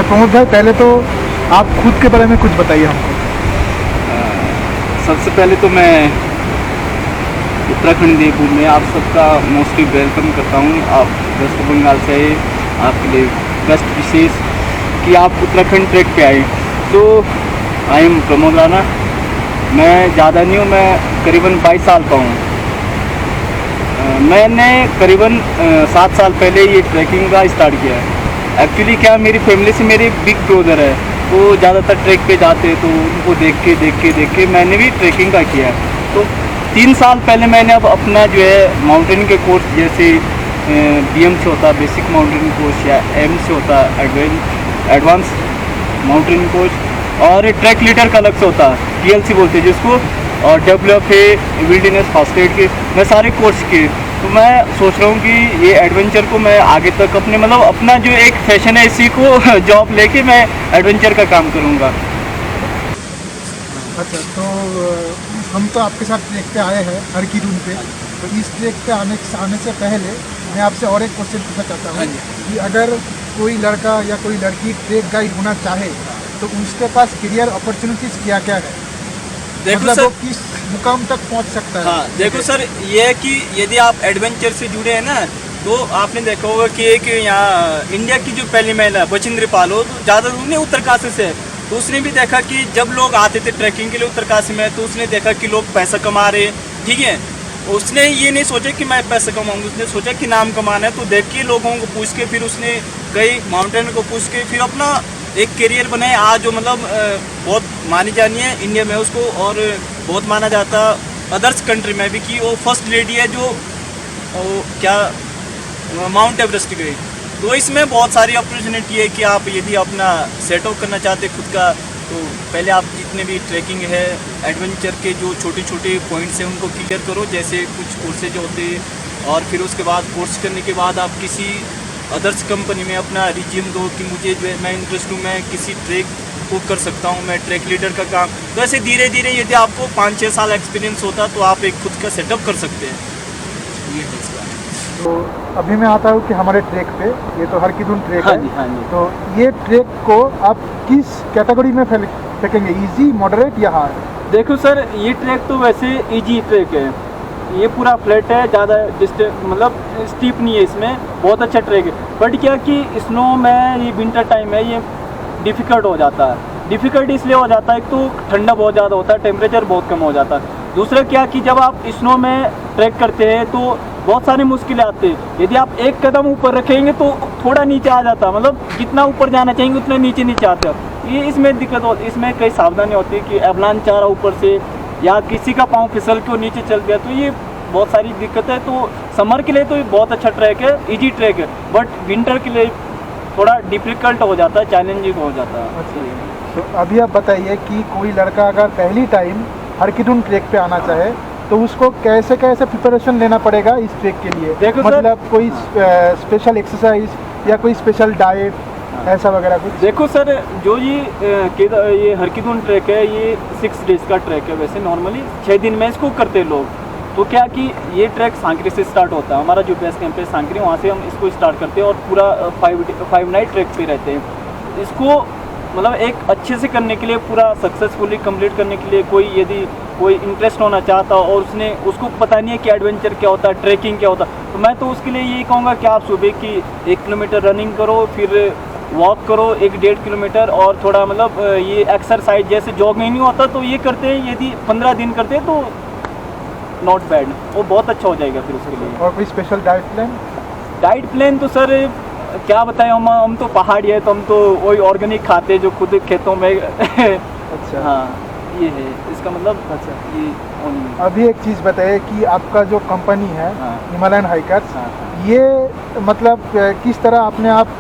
प्रमोद भाई, पहले तो आप खुद के बारे में कुछ बताइए हमको। सबसे पहले तो मैं उत्तराखंड देवभूमि में आप सबका मोस्टली वेलकम करता हूँ। आप वेस्ट बंगाल से आए, आपके लिए बेस्ट विशेष कि आप उत्तराखंड ट्रैक पे आए। तो आई एम प्रमोद राणा। मैं ज़्यादा नहीं हूँ, मैं करीबन 22 साल का हूँ। मैंने करीबन 7 साल पहले ये ट्रैकिंग का स्टार्ट किया है। एक्चुअली क्या, मेरी फैमिली से मेरे बिग ब्रदर है, वो ज़्यादातर ट्रैक पे जाते हैं, तो उनको देख के मैंने भी ट्रैकिंग का किया है। तो 3 साल पहले मैंने अब अपना जो है माउंटेन के कोर्स, जैसे BM से होता है बेसिक माउंटेन कोर्स, या M से होता है एडवांस माउंटेन कोर्स, और ट्रैक लीडर का अलग से होता है, TLC बोलते हैं जिसको, और WFA विल्डरनेस फास्ट एड के मैं सारे कोर्स किए। तो मैं सोच रहा हूँ कि ये एडवेंचर को मैं आगे तक अपने मतलब अपना जो एक फैशन है इसी को जॉब लेके मैं एडवेंचर का काम करूँगा। अच्छा, तो हम तो आपके साथ ट्रैक पे आए हैं हरकी-दून पे। तो इस ट्रैक पे आने से पहले मैं आपसे और एक क्वेश्चन पूछना चाहता हूँ कि अगर कोई लड़का या कोई लड़की ट्रैक गाइड होना चाहे तो उसके पास करियर अपॉर्चुनिटीज़ क्या क्या है? देखो मतलब सर, वो किस मुकाम तक पहुंच सकता है? हाँ देखो सर, ये है कि यदि आप एडवेंचर से जुड़े हैं ना, तो आपने देखा होगा कि एक यहाँ इंडिया की जो पहली महिला बचिंद्र पाल हो, तो ज़्यादा उन्हें उत्तरकाशी से है। तो उसने भी देखा कि जब लोग आते थे ट्रैकिंग के लिए उत्तरकाशी में, तो उसने देखा कि लोग पैसा कमा रहे, ठीक है। उसने ये नहीं सोचा कि मैं पैसा कमाऊंगा, उसने सोचा कि नाम कमाना है। तो देख के लोगों को पूछ के फिर उसने कई माउंटेन को पूछ के फिर अपना एक करियर बनाए। आज जो मतलब बहुत मानी जानी है इंडिया में उसको, और बहुत माना जाता अदर्स कंट्री में भी कि वो फर्स्ट लेडी है जो क्या माउंट एवरेस्ट गई। तो इसमें बहुत सारी अपॉर्चुनिटी है कि आप यदि अपना सेटअप करना चाहते खुद का, तो पहले आप जितने भी ट्रैकिंग है एडवेंचर के जो छोटे छोटे पॉइंट्स हैं उनको क्लियर करो, जैसे कुछ कोर्सेज होते हैं, और फिर उसके बाद कोर्स करने के बाद आप किसी अदर्स कंपनी में अपना रिज्यूम दो कि मुझे जो है मैं इंटरेस्ट हूँ, मैं किसी ट्रैक को कर सकता हूँ, मैं ट्रैक लीडर का काम। तो ऐसे धीरे धीरे यदि आपको 5-6 साल एक्सपीरियंस होता तो आप एक खुद का सेटअप कर सकते हैं। ये है इसका। तो अभी मैं आता हूँ कि हमारे ट्रैक पे, ये तो हरकी-दून ट्रैक हाँ है। जी, हाँ जी। तो ये ट्रैक को आप किस कैटेगरी में फेंकेंगे, इजी, मॉडरेट या हार्ड? देखो सर, ये ट्रैक तो वैसे इजी ट्रैक है, ये पूरा फ्लैट है, ज़्यादा डिस्टेंस मतलब स्टीप नहीं है, इसमें बहुत अच्छा ट्रैक है। बट क्या कि स्नो में ये विंटर टाइम है, ये डिफ़िकल्ट हो जाता है। डिफ़िकल्ट इसलिए हो जाता है, एक तो ठंडा बहुत ज़्यादा होता है, टेम्परेचर बहुत कम हो जाता है। दूसरा क्या कि जब आप स्नो में ट्रैक करते हैं तो बहुत सारी मुश्किलें आती हैं। यदि आप एक कदम ऊपर रखेंगे तो थोड़ा नीचे आ जाता है, मतलब जितना ऊपर जाना चाहेंगे उतना नीचे आते हो। ये इसमें दिक्कत होती है, इसमें कई सावधानी होती है कि एवलांच आ रहा ऊपर से, या किसी का पाँव फिसल के नीचे चल गया, तो ये बहुत सारी दिक्कत है। तो समर के लिए तो ये बहुत अच्छा ट्रैक है, इजी ट्रैक है, बट विंटर के लिए थोड़ा डिफ़िकल्ट हो जाता है, चैलेंजिंग हो जाता है। तो अभी आप बताइए कि कोई लड़का अगर पहली टाइम हरकी-दून ट्रैक पे आना चाहे तो उसको कैसे कैसे प्रिपरेशन लेना पड़ेगा इस ट्रैक के लिए? देखो मतलब कोई स्पेशल एक्सरसाइज या कोई स्पेशल डाइट ऐसा वगैरह कुछ? देखो सर, जो ये हरकी-दून ट्रैक है, ये 6 डेज़ का ट्रैक है। वैसे नॉर्मली 6 दिन में इसको करते हैं लोग। तो क्या कि ये ट्रैक सांकरी से स्टार्ट होता है, हमारा जो बेस कैंप है सांकरी, वहाँ से हम इसको स्टार्ट करते हैं और पूरा 5 नाइट ट्रैक पे रहते हैं। इसको मतलब एक अच्छे से करने के लिए, पूरा सक्सेसफुली कंप्लीट करने के लिए, कोई इंटरेस्ट होना चाहता और उसको पता नहीं है कि एडवेंचर क्या होता है, ट्रैकिंग क्या होता है, तो मैं तो उसके लिए यही कहूँगा कि आप सुबह की 1 किलोमीटर रनिंग करो, फिर वॉक करो 1-1.5 किलोमीटर, और थोड़ा मतलब ये एक्सरसाइज जैसे जॉगिंग नहीं होता तो ये करते हैं। यदि 15 दिन करते हैं तो नॉट बैड, वो बहुत अच्छा हो जाएगा फिर उसके लिए। और कोई special diet plan? Diet plan तो सर क्या बताएं, हम तो पहाड़ी है, तो हम तो वही ऑर्गेनिक खाते हैं जो खुद खेतों में अच्छा, हाँ ये है इसका मतलब। अच्छा, ये अभी एक चीज़ बताइए कि आपका जो कंपनी है हाँ। हिमालयन हाइकर्स, हाँ। ये मतलब किस तरह अपने आप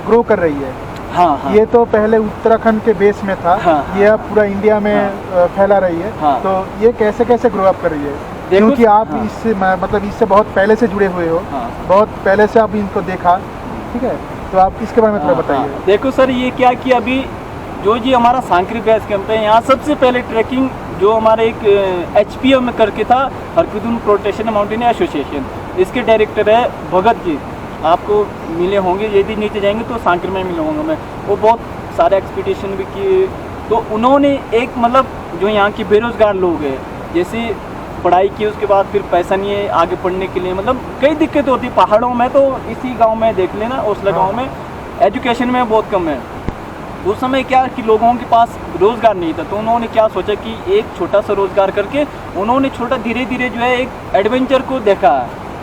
ग्रो कर रही है? हाँ। ये तो पहले उत्तराखंड के बेस में था, हाँ। ये अब पूरा इंडिया में फैला रही है। हाँ। तो ये कैसे कैसे ग्रो अप कर रही है? देखो, क्योंकि आप हाँ। इससे मतलब इससे बहुत पहले से जुड़े हुए हो, हाँ। बहुत पहले से आप इनको देखा, ठीक है? तो आप इसके बारे में थोड़ा बताइए। देखो सर, ये क्या कि अभी जो हमारा सांकरी बेस कैंप है, यहाँ सबसे पहले ट्रैकिंग जो हमारे एक HPO में करके था, हरकी-दून प्रोटेक्शन माउंटेन एसोसिएशन, इसके डायरेक्टर है भगत जी। आपको मिले होंगे, यदि नीचे जाएंगे तो सांकर में मिले होंगे मैं। वो बहुत सारे एक्सपीडिशन भी किए, तो उन्होंने एक मतलब जो यहाँ की बेरोज़गार लोग हैं, जैसे पढ़ाई की उसके बाद फिर पैसा नहीं है आगे पढ़ने के लिए, मतलब कई दिक्कत होती है पहाड़ों में। तो इसी गांव में देख लेना, ओसला गांव में एजुकेशन में बहुत कम है। उस समय क्या कि लोगों के पास रोज़गार नहीं था, तो उन्होंने क्या सोचा कि एक छोटा सा रोज़गार करके उन्होंने छोटा धीरे धीरे जो है एक एडवेंचर को देखा।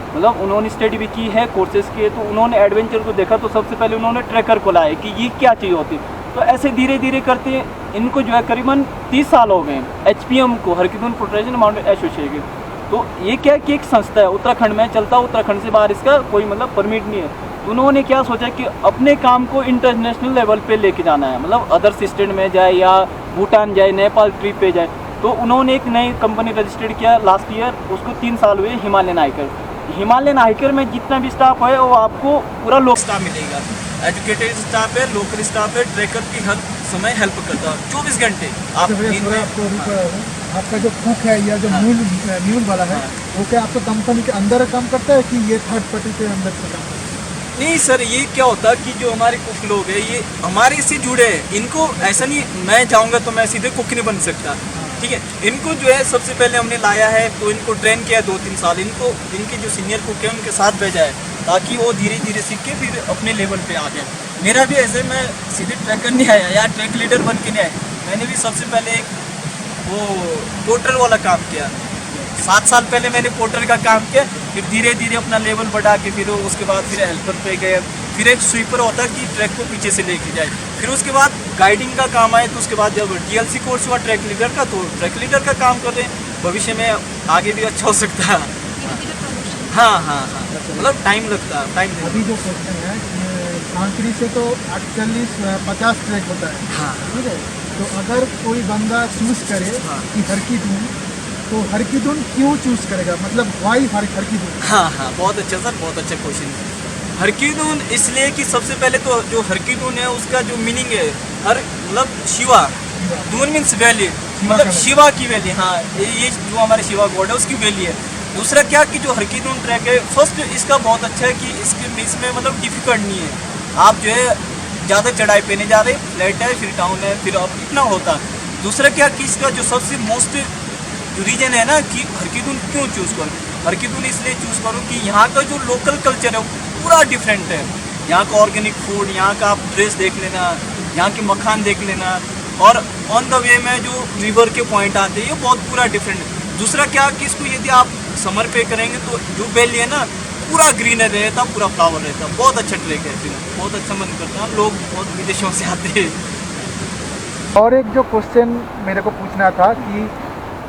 मतलब उन्होंने स्टडी भी की है, कोर्सेज किए, तो उन्होंने एडवेंचर को देखा। तो सबसे पहले उन्होंने ट्रैकर को लाया कि ये क्या चीज़ होती। तो ऐसे धीरे धीरे करते इनको जो है करीबन 30 साल हो गए HPM को, हरकीदुन प्रोटेक्शन माउंटेन एसोसिएशन। तो ये क्या कि एक संस्था है, उत्तराखंड में चलता, उत्तराखंड से बाहर इसका कोई मतलब परमिट नहीं है। तो उन्होंने क्या सोचा कि अपने काम को इंटरनेशनल लेवल पे लेके जाना है, मतलब अदर स्टेट में जाए या भूटान जाए, नेपाल ट्रिप पे जाए। तो उन्होंने एक नई कंपनी रजिस्टर्ड किया लास्ट ईयर, उसको 3 साल हुए, हिमालयन हाइकर। हिमालयन हाइकर में जितना भी स्टाफ है वो आपको पूरा लोक स्टाफ मिलेगा, एजुकेटेड स्टाफ है, लोकल स्टाफ है, ट्रैकर की हर समय हेल्प करता है 24 घंटे। आप आपका जो कुक है या जो म्यूल वाला है, वो क्या आपको कंपनी के अंदर काम करता है कि ये थर्ड पार्टी के अंदर से काम करता है? नहीं सर, ये क्या होता है कि जो हमारे कुक लोग हैं ये हमारे से जुड़े हैं। इनको ऐसा नहीं मैं जाऊंगा तो मैं सीधे कुक नहीं बन सकता, ठीक है। इनको जो है सबसे पहले हमने लाया है, तो इनको ट्रेन किया 2-3 साल। इनको इनके जो सीनियर कुक है उनके साथ भेजा है, ताकि वो धीरे धीरे सीख के फिर अपने लेवल पे आ जाए। मेरा भी ऐसे, मैं सीधे ट्रैकर नहीं आया या ट्रैक लीडर बन के नहीं आया। मैंने भी सबसे पहले एक वो पोर्टर वाला काम किया। 7 साल पहले मैंने पोर्टर का काम किया, फिर धीरे धीरे अपना लेवल बढ़ा के फिर उसके बाद फिर हेल्पर पे गए। फिर एक स्वीपर होता है कि ट्रैक को पीछे से लेके जाए। फिर उसके बाद गाइडिंग का काम आए, तो उसके बाद जब DLC कोर्स हुआ ट्रैक लीडर का, तो ट्रैक लीडर का काम कर रहे हैं। भविष्य में आगे भी अच्छा हो सकता है। हाँ, मतलब टाइम लगता है, टाइम। अभी जो क्वेश्चन है, सांकरी से तो 48-50 ट्रैक होता है, हाँ, ठीक है। तो अगर कोई बंदा चूज़ करे कि हरकीदुन, तो हरकीदुन क्यों चूज़ करेगा, मतलब वाई हरकीदुन? हाँ, बहुत अच्छा सर, बहुत अच्छा क्वेश्चन है। हरकीदुन इसलिए कि सबसे पहले तो जो हरकीदुन है उसका जो मीनिंग है, हर मतलब शिवा, दून मीन्स वैली, मतलब शिवा की वैली। हाँ, ये जो हमारे शिवा गॉड है उसकी वैली है। दूसरा क्या कि जो हरकीदुन ट्रैक है, फर्स्ट इसका बहुत अच्छा है कि इसमें मतलब डिफिकल्ट नहीं है। आप जो है ज़्यादा चढ़ाई पे नहीं जा रहे, फ्लैट है, फिर डाउन है, फिर अप, इतना होता। दूसरा क्या कि इसका जो सबसे मोस्ट रीजन है ना कि हरकीदुन क्यों चूज़ करूँ। हरकीदुन इसलिए चूज़ करूँ कि यहाँ का जो लोकल कल्चर है वो पूरा डिफरेंट है। यहाँ का ऑर्गेनिक फूड, यहाँ का आप ड्रेस देख लेना, यहाँ के मखान देख लेना, और ऑन द वे में जो रिवर के पॉइंट आते हैं ये बहुत पूरा डिफरेंट है। दूसरा क्या कि इसको यदि आप समर पे करेंगे तो जो वैली है ना पूरा ग्रीनर रहता, पूरा फ्लावर रहता, बहुत अच्छा ट्रैक है, फिर बहुत अच्छा मन करता है, लोग बहुत विदेशों से आते हैं। और एक जो क्वेश्चन मेरे को पूछना था कि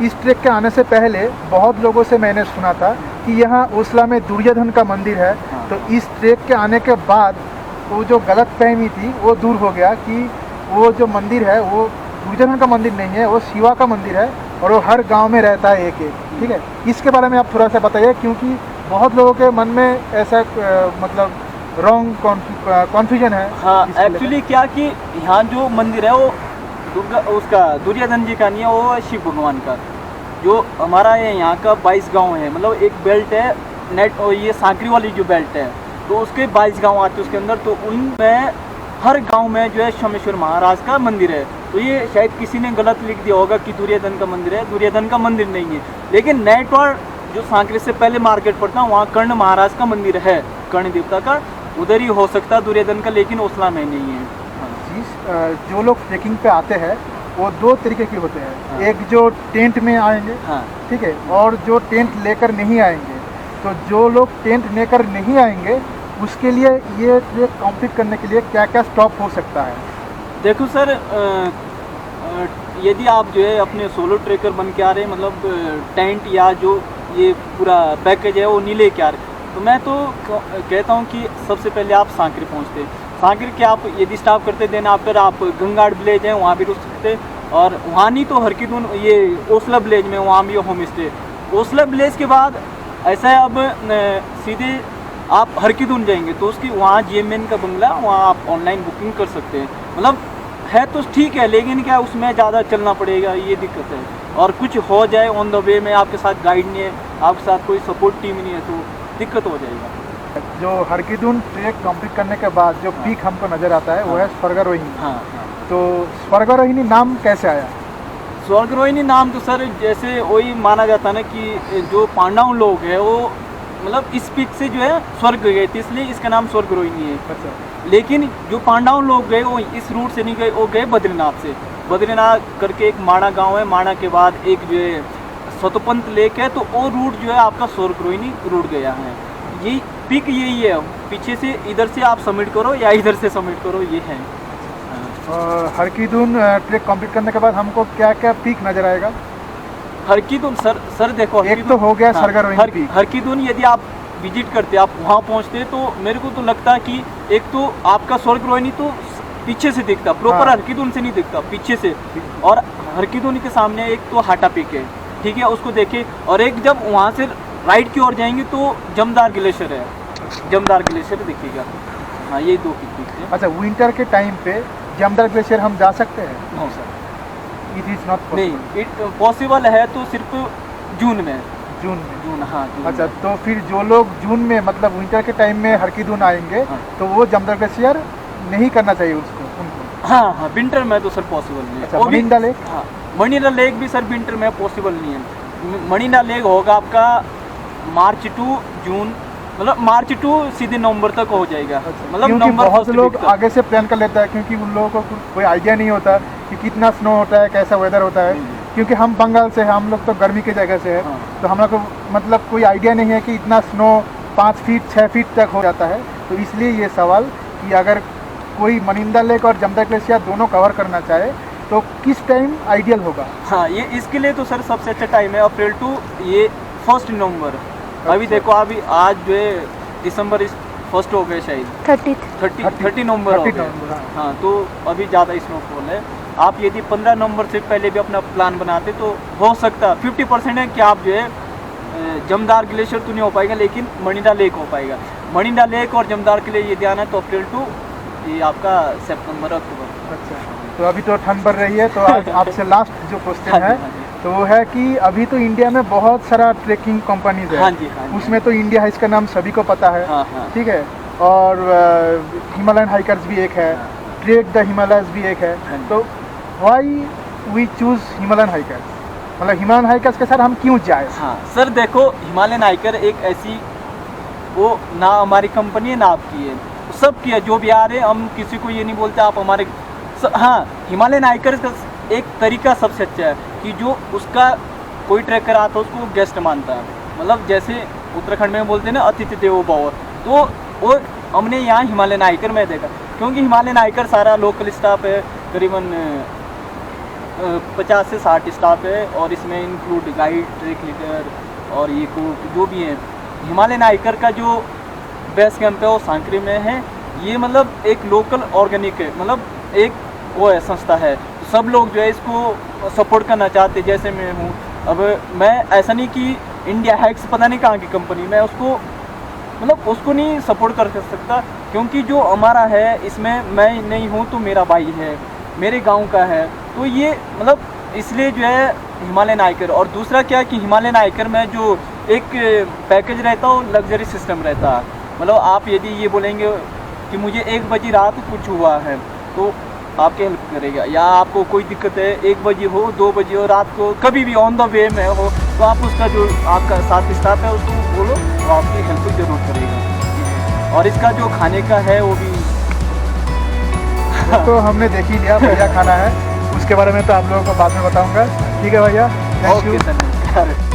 इस ट्रैक के आने से पहले बहुत लोगों से मैंने सुना था कि यहाँ ओसला में दुर्योधन का मंदिर है। तो इस ट्रैक के आने के बाद वो जो गलतफहमी थी वो दूर हो गया कि वो जो मंदिर है वो दुर्योधन का मंदिर नहीं है, वो शिवा का मंदिर है, और वो हर गांव में रहता है एक, ठीक है। इसके बारे में आप थोड़ा सा बताइए, क्योंकि बहुत लोगों के मन में ऐसा मतलब रॉन्ग कॉन्फ्यूजन है। हाँ, एक्चुअली क्या कि यहाँ जो मंदिर है वो उसका दुर्योधन जी का नहीं है, वो है शिव भगवान का। जो हमारा यहाँ का 22 गांव है, मतलब एक बेल्ट है नेट, और ये सांकरी वाली जो बेल्ट है, तो उसके 22 गांव आते हैं उसके अंदर। तो उनमें हर गांव में जो है सोमेश्वर महाराज का मंदिर है। तो ये शायद किसी ने गलत लिख दिया होगा कि दुर्योधन का मंदिर है, दुर्योधन का मंदिर नहीं है। लेकिन नेटवार जो सांकरी से पहले मार्केट पड़ता है वहाँ कर्ण महाराज का मंदिर है, कर्ण देवता का, उधर ही हो सकता है दुर्योधन का, लेकिन ओसला में नहीं है। जो लोग ट्रैकिंग पे आते हैं वो 2 तरीके के होते हैं। हाँ। एक जो टेंट में आएंगे, हाँ, ठीक है, और जो टेंट लेकर नहीं आएंगे। तो जो लोग टेंट लेकर नहीं आएंगे उसके लिए ये ट्रैक कंप्लीट करने के लिए क्या क्या स्टॉप हो सकता है? देखो सर, यदि आप जो है अपने सोलो ट्रैकर बन के आ रहे हैं, मतलब टेंट या जो ये पूरा पैकेज है वो नहीं लेके आ रहे, तो मैं तो कहता हूँ कि सबसे पहले आप सांकरी पहुँचते। सांकरी के आप यदि स्टाफ करते देन आफ्टर आप गंगाड़ विलेज हैं वहाँ भी रुक सकते, और वहाँ नहीं तो हरकीदुन ये ओसला विलेज में वहाँ भी होम स्टे। ओसला विलेज के बाद ऐसा है, अब सीधे आप हरकीदुन जाएंगे तो उसकी वहाँ GMN का बंगला, वहाँ आप ऑनलाइन बुकिंग कर सकते हैं। मतलब है तो ठीक है, लेकिन क्या उसमें ज़्यादा चलना पड़ेगा, ये दिक्कत है। और कुछ हो जाए ऑन द वे में, आपके साथ गाइड नहीं है, आपके साथ कोई सपोर्ट टीम नहीं है, तो दिक्कत हो जाएगा। जो हरकीदुन ट्रैक कंप्लीट करने के बाद जो पीक हमको नज़र आता है वो है स्वर्गरोहिणी। हाँ। तो स्वर्गरोहिणी नाम कैसे आया? स्वर्गरोहिणी नाम तो सर जैसे वही माना जाता है ना कि जो पांडव लोग हैं वो मतलब इस पीक से जो है स्वर्ग गए थे, इसलिए इसका नाम स्वर्गरोहिणी है। अच्छा। लेकिन जो पांडव लोग गए वो इस रूट से नहीं गए, वो गए बद्रीनाथ से। बद्रीनाथ करके एक माणा गांव है, माणा के बाद एक जो है सतपंत लेक है, तो वो रूट जो है आपका स्वर्गरोहिणी रूट गया है। ये पीक यही है, पीछे से इधर से आप सबमिट करो या इधर से सबमिट करो, ये है। हरकीदुन ट्रैक कंप्लीट करने के बाद हमको क्या क्या पीक नज़र आएगा? हरकीदुन सर देखो, एक तो हो गया स्वर्गरोहिणी पीक। हरकीदुन यदि आप विजिट करते, आप वहाँ पहुँचते, तो मेरे को तो लगता है कि एक तो आपका स्वर्गरोहिणी तो पीछे से दिखता, प्रॉपर हाँ। हरकीदुन से नहीं दिखता, पीछे से। और हरकीदुन के सामने एक तो हाटा पीक है, ठीक है, उसको देखे। और एक जब वहाँ से राइट की ओर जाएंगे तो जमदार ग्लेशियर है, जमदार ग्लेशियर दिखेगा। हाँ, ये दो पीक है। अच्छा, विंटर के टाइम पे जमदार ग्लेशियर हम जा सकते हैं? No sir, it is not नहीं, इट पॉसिबल है तो सिर्फ जून में। जून। हाँ, जून अच्छा, में। तो फिर जो लोग जून में मतलब विंटर के टाइम में हरकीदुन आएंगे हाँ। तो वो जमदार ग्लेशियर नहीं करना चाहिए उनको। हाँ, विंटर में तो सर पॉसिबल नहीं है। अच्छा, वो भी- मनिंदा लेक? हाँ, मणिंदा लेक भी सर विंटर में पॉसिबल नहीं है। मणिंदा लेक होगा आपका मार्च टू जून, मतलब मार्च टू सीधे नवंबर तक हो जाएगा। मतलब क्योंकि नवंबर बहुत फर्स्ट लोग वीक तक। आगे से प्लान कर लेता है, क्योंकि उन लोगों को कोई आइडिया नहीं होता कि कितना स्नो होता है, कैसा वेदर होता है। क्योंकि हम बंगाल से हैं, हम लोग तो गर्मी की जगह से है। हाँ। तो हम लोग को मतलब कोई आइडिया नहीं है कि इतना स्नो 5 फीट 6 फीट तक हो जाता है। तो इसलिए ये सवाल कि अगर कोई मनिंदा लेक और जमदार ग्लेशियर दोनों कवर करना चाहे तो किस टाइम आइडियल होगा? हाँ, ये इसके लिए तो सर सबसे अच्छा टाइम है अप्रैल टू ये 1 नवंबर। अभी अच्छा। देखो, अभी आज जो है दिसंबर इस 1 हो गए शायद, 30 नवंबर हो 30 गया। नवंबर, हाँ। हाँ, तो अभी ज़्यादा स्नोफॉल है। आप यदि 15 नवंबर से पहले भी अपना प्लान बनाते तो हो सकता 50% है कि आप जो है जमदार ग्लेशियर तो नहीं हो पाएगा, लेकिन मणिंदा लेक हो पाएगा। मणिंदा लेक और जमदार के लिए यदि आना है तो अप्रैल टू ये आपका सितंबर अक्टूबर। अच्छा, तो अभी तो ठंड बढ़ रही है, तो आज आपसे लास्ट जो क्वेश्चन हाँ है जी, हाँ जी। तो वो है कि अभी तो इंडिया में बहुत सारा ट्रेकिंग कंपनीज है। हाँ जी, हाँ जी। उसमें तो इंडिया हाइक्स का नाम सभी को पता है। हाँ, हाँ। ठीक है, और हिमालयन हाइकर्स भी एक है, ट्रेक द हिमालयस भी एक है। हाँ जी। तो why we choose Himalayan hikers, मतलब हिमालयन हाइकर्स के साथ हम क्यों जाए? हाँ सर, देखो, हिमालयन हाइकर एक ऐसी, वो ना हमारी कंपनी है ना आपकी है, सब की है। जो भी आ रहे हैं, हम किसी को ये नहीं बोलते आप हमारे हाँ, हिमालयन हाइकर का एक तरीका सबसे अच्छा है कि जो उसका कोई ट्रैकर आता है उसको गेस्ट मानता है। मतलब जैसे उत्तराखंड में बोलते हैं ना, अतिथि देवो भव, तो वो हमने यहाँ हिमालयन हाइकर में देखा। क्योंकि हिमालयन हाइकर सारा लोकल स्टाफ है, करीबन 50 से 60 स्टाफ है, और इसमें इंक्लूड गाइड, ट्रैक लीडर और ये को जो भी है। हिमालयन हाइकर का जो बेस कैंप है वो सांकरी में है। ये मतलब एक लोकल ऑर्गेनिक है, मतलब एक वो है, संस्था है। सब लोग जो है इसको सपोर्ट करना चाहते, जैसे मैं हूँ। अब मैं ऐसा नहीं कि इंडिया हाइक्स पता नहीं कहाँ की कंपनी, मैं उसको मतलब उसको नहीं सपोर्ट कर सकता, क्योंकि जो हमारा है इसमें मैं नहीं हूँ तो मेरा भाई है, मेरे गांव का है। तो ये मतलब इसलिए जो है हिमालयन हाइकर। और दूसरा क्या कि हिमालयन हाइकर में जो एक पैकेज रहता है वो लग्जरी सिस्टम रहता है। मतलब आप यदि ये बोलेंगे कि मुझे 1 बजे रात को कुछ हुआ है तो आपके हेल्प करेगा, या आपको कोई दिक्कत है 1 बजे हो 2 बजे हो रात को कभी भी ऑन द वे में हो, तो आप उसका जो आपका साथ स्टाफ है उसको बोलो, तो आपकी हेल्प जरूर करेगा। और इसका जो खाने का है वो भी तो हमने देख ही लिया क्या खाना है, उसके बारे में तो आप लोगों को बाद में बताऊंगा। ठीक है भैया, थैंक यू। Okay sir.